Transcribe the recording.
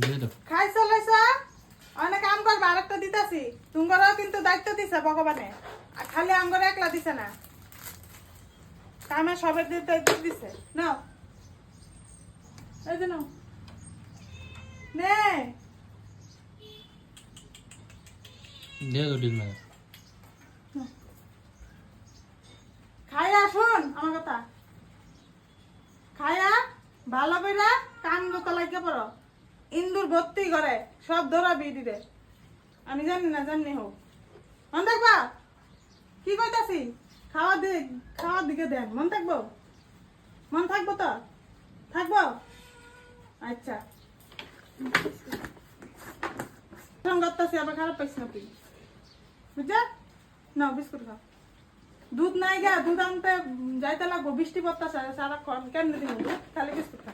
দিয়ে দাও। খাই চলাইছা অনেক কাম করবা আরেকটা দিতাছি তোমারও কিন্তু দায়িত্ব দিছে ভগবানে আর খালি আঙ্গর একলা দিছে না কামে সবের দায়িত্ব দিছে নাও এই যে নাও নে দিয়ে দাও ডিল মেরে। খাইয়া শুন আমার কথা খাইয়া ভালো কইরা কান গোতা লাগিয়ে পড়ো ইন্দুর ভর্তি করে সব দৌড়াবি দিবে আমি জানি না জানি হোক মন থাকবা কি কইতাছি খাওয়ার দিকে দেন মন থাকবো তো থাকবো আচ্ছা করতেছি আবার খারাপ পাইছি না তুই বুঝছা না বিস্কুট খাও দুধ নাই গা দুধ আনতে যাইতে লাগবো বৃষ্টি পড়তেছে সারাক্ষণ কেন দিন খালি বিস্কুট খা